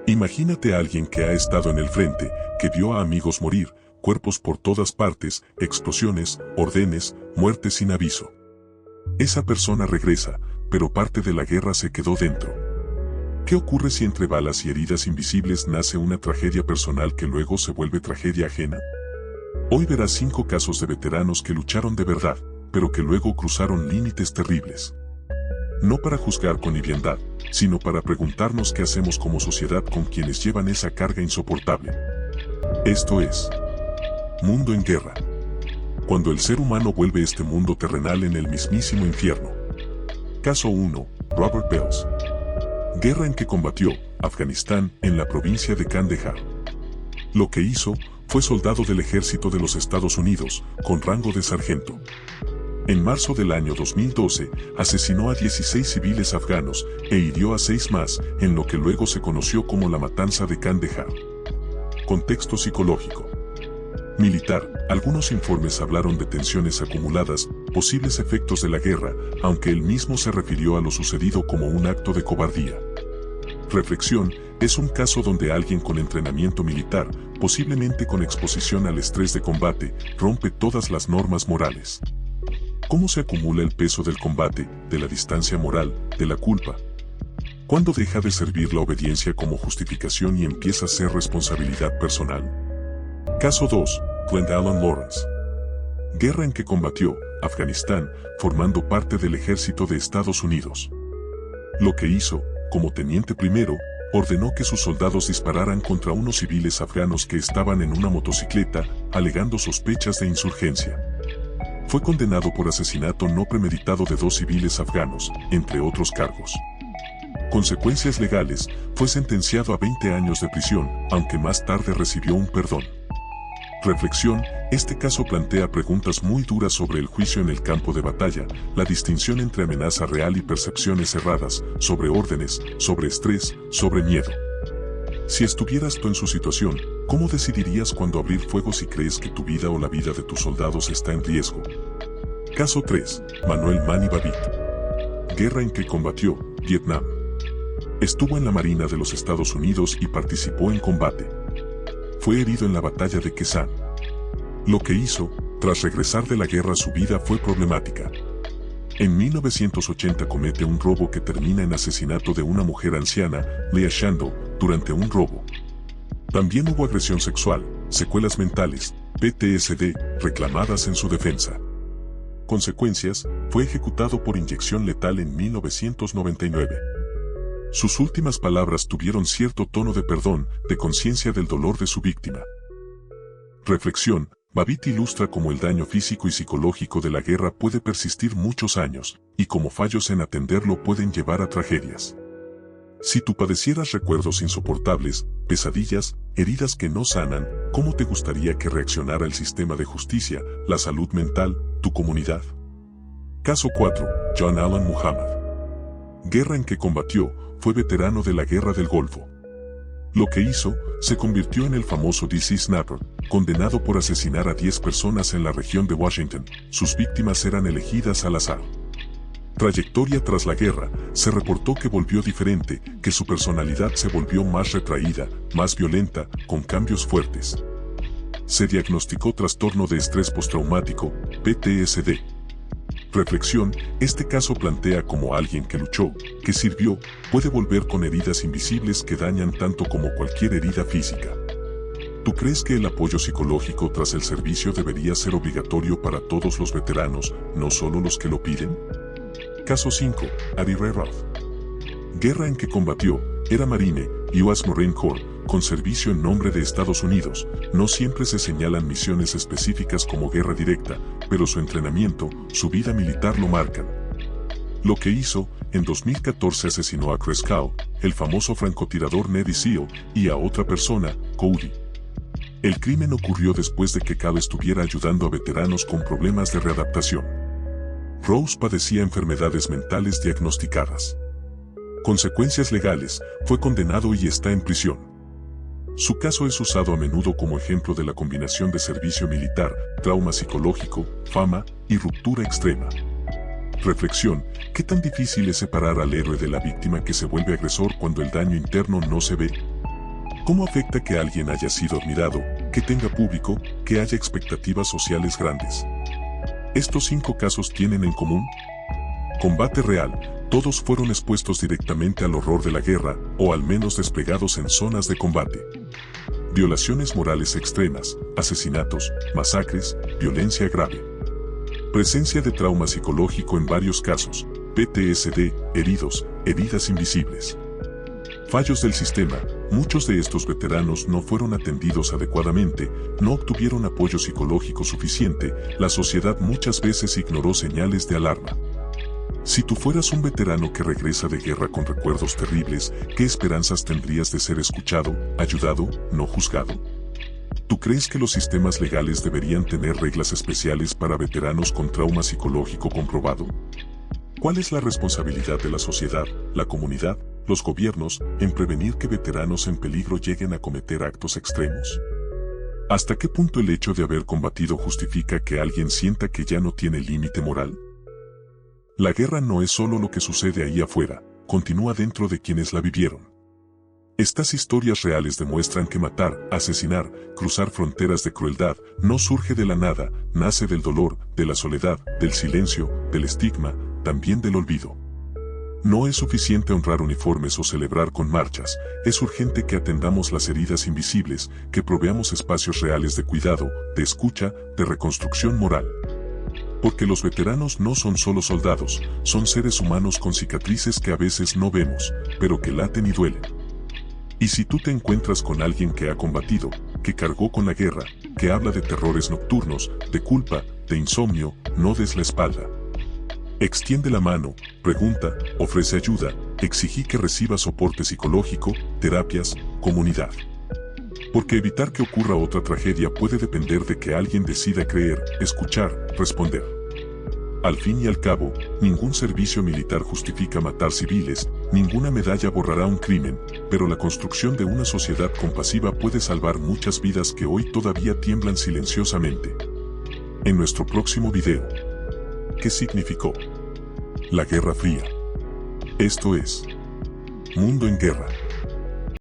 Imagínate a alguien que ha estado en el frente, que vio a amigos morir, cuerpos por todas partes, explosiones, ordenes, muertes sin aviso. Esa persona regresa, pero parte de la guerra se quedó dentro. ¿Qué ocurre si entre balas y heridas invisibles nace una tragedia personal que luego se vuelve tragedia ajena? Hoy verás 5 casos de veteranos que lucharon de verdad, pero que luego cruzaron límites terribles. No para juzgar con liviandad, sino para preguntarnos qué hacemos como sociedad con quienes llevan esa carga insoportable. Esto es Mundo en Guerra. Cuando el ser humano vuelve este mundo terrenal en el mismísimo infierno. Caso 1. Robert Bells. Guerra en que combatió, Afganistán, en la provincia de Kandahar. Lo que hizo, fue soldado del ejército de los Estados Unidos, con rango de sargento. En marzo del año 2012, asesinó a 16 civiles afganos e hirió a 6 más, en lo que luego se conoció como la matanza de Kandahar. Contexto psicológico. Militar. Algunos informes hablaron de tensiones acumuladas, posibles efectos de la guerra, aunque él mismo se refirió a lo sucedido como un acto de cobardía. Reflexión. Es un caso donde alguien con entrenamiento militar, posiblemente con exposición al estrés de combate, rompe todas las normas morales. ¿Cómo se acumula el peso del combate, de la distancia moral, de la culpa? ¿Cuándo deja de servir la obediencia como justificación y empieza a ser responsabilidad personal? Caso 2. Glenn Allen Lawrence. Guerra en que combatió, Afganistán, formando parte del ejército de Estados Unidos. Lo que hizo, como teniente primero, ordenó que sus soldados dispararan contra unos civiles afganos que estaban en una motocicleta, alegando sospechas de insurgencia. Fue condenado por asesinato no premeditado de 2 civiles afganos, entre otros cargos. Consecuencias legales, fue sentenciado a 20 años de prisión, aunque más tarde recibió un perdón. Reflexión. Este caso plantea preguntas muy duras sobre el juicio en el campo de batalla, la distinción entre amenaza real y percepciones erradas, sobre órdenes, sobre estrés, sobre miedo. Si estuvieras tú en su situación, ¿cómo decidirías cuándo abrir fuego si crees que tu vida o la vida de tus soldados está en riesgo? Caso 3. Manuel Manny Babbitt. Guerra en que combatió, Vietnam. Estuvo en la Marina de los Estados Unidos y participó en combate. Fue herido en la batalla de Quezón. Lo que hizo, tras regresar de la guerra su vida fue problemática. En 1980 comete un robo que termina en asesinato de una mujer anciana, Leah Shando, durante un robo. También hubo agresión sexual, secuelas mentales, PTSD, reclamadas en su defensa. Consecuencias, fue ejecutado por inyección letal en 1999. Sus últimas palabras tuvieron cierto tono de perdón, de conciencia del dolor de su víctima. Reflexión. Babbitt ilustra cómo el daño físico y psicológico de la guerra puede persistir muchos años, y cómo fallos en atenderlo pueden llevar a tragedias. Si tú padecieras recuerdos insoportables, pesadillas, heridas que no sanan, ¿cómo te gustaría que reaccionara el sistema de justicia, la salud mental, tu comunidad? Caso 4. John Allen Muhammad. Guerra en que combatió, fue veterano de la Guerra del Golfo. Lo que hizo, se convirtió en el famoso DC Snapper, condenado por asesinar a 10 personas en la región de Washington. Sus víctimas eran elegidas al azar. Trayectoria tras la guerra, se reportó que volvió diferente, que su personalidad se volvió más retraída, más violenta, con cambios fuertes. Se diagnosticó trastorno de estrés postraumático, PTSD. Reflexión. Este caso plantea cómo alguien que luchó, que sirvió, puede volver con heridas invisibles que dañan tanto como cualquier herida física. ¿Tú crees que el apoyo psicológico tras el servicio debería ser obligatorio para todos los veteranos, no solo los que lo piden? Caso 5. Avi Ray Roth. Guerra en que combatió, era Marine, US Marine Corps, con servicio en nombre de Estados Unidos. No siempre se señalan misiones específicas como guerra directa, pero su entrenamiento, su vida militar lo marcan. Lo que hizo, en 2014 asesinó a Chris Kao, el famoso francotirador Navy SEAL, y a otra persona, Cody. El crimen ocurrió después de que Kao estuviera ayudando a veteranos con problemas de readaptación. Rose padecía enfermedades mentales diagnosticadas. Consecuencias legales, fue condenado y está en prisión. Su caso es usado a menudo como ejemplo de la combinación de servicio militar, trauma psicológico, fama y ruptura extrema. Reflexión. ¿Qué tan difícil es separar al héroe de la víctima que se vuelve agresor cuando el daño interno no se ve? ¿Cómo afecta que alguien haya sido admirado, que tenga público, que haya expectativas sociales grandes? Estos 5 casos tienen en común: combate real, todos fueron expuestos directamente al horror de la guerra, o al menos desplegados en zonas de combate. Violaciones morales extremas, asesinatos, masacres, violencia grave. Presencia de trauma psicológico en varios casos, PTSD, heridos, heridas invisibles. Fallos del sistema, muchos de estos veteranos no fueron atendidos adecuadamente, no obtuvieron apoyo psicológico suficiente, la sociedad muchas veces ignoró señales de alarma. Si tú fueras un veterano que regresa de guerra con recuerdos terribles, ¿qué esperanzas tendrías de ser escuchado, ayudado, no juzgado? ¿Tú crees que los sistemas legales deberían tener reglas especiales para veteranos con trauma psicológico comprobado? ¿Cuál es la responsabilidad de la sociedad, la comunidad, los gobiernos, en prevenir que veteranos en peligro lleguen a cometer actos extremos? ¿Hasta qué punto el hecho de haber combatido justifica que alguien sienta que ya no tiene límite moral? La guerra no es solo lo que sucede ahí afuera, continúa dentro de quienes la vivieron. Estas historias reales demuestran que matar, asesinar, cruzar fronteras de crueldad, no surge de la nada, nace del dolor, de la soledad, del silencio, del estigma, también del olvido. No es suficiente honrar uniformes o celebrar con marchas, es urgente que atendamos las heridas invisibles, que proveamos espacios reales de cuidado, de escucha, de reconstrucción moral. Porque los veteranos no son solo soldados, son seres humanos con cicatrices que a veces no vemos, pero que laten y duelen. Y si tú te encuentras con alguien que ha combatido, que cargó con la guerra, que habla de terrores nocturnos, de culpa, de insomnio, no des la espalda. Extiende la mano, pregunta, ofrece ayuda, exigí que reciba soporte psicológico, terapias, comunidad. Porque evitar que ocurra otra tragedia puede depender de que alguien decida creer, escuchar, responder. Al fin y al cabo, ningún servicio militar justifica matar civiles, ninguna medalla borrará un crimen, pero la construcción de una sociedad compasiva puede salvar muchas vidas que hoy todavía tiemblan silenciosamente. En nuestro próximo video, ¿qué significó la Guerra Fría? Esto es Mundo en Guerra.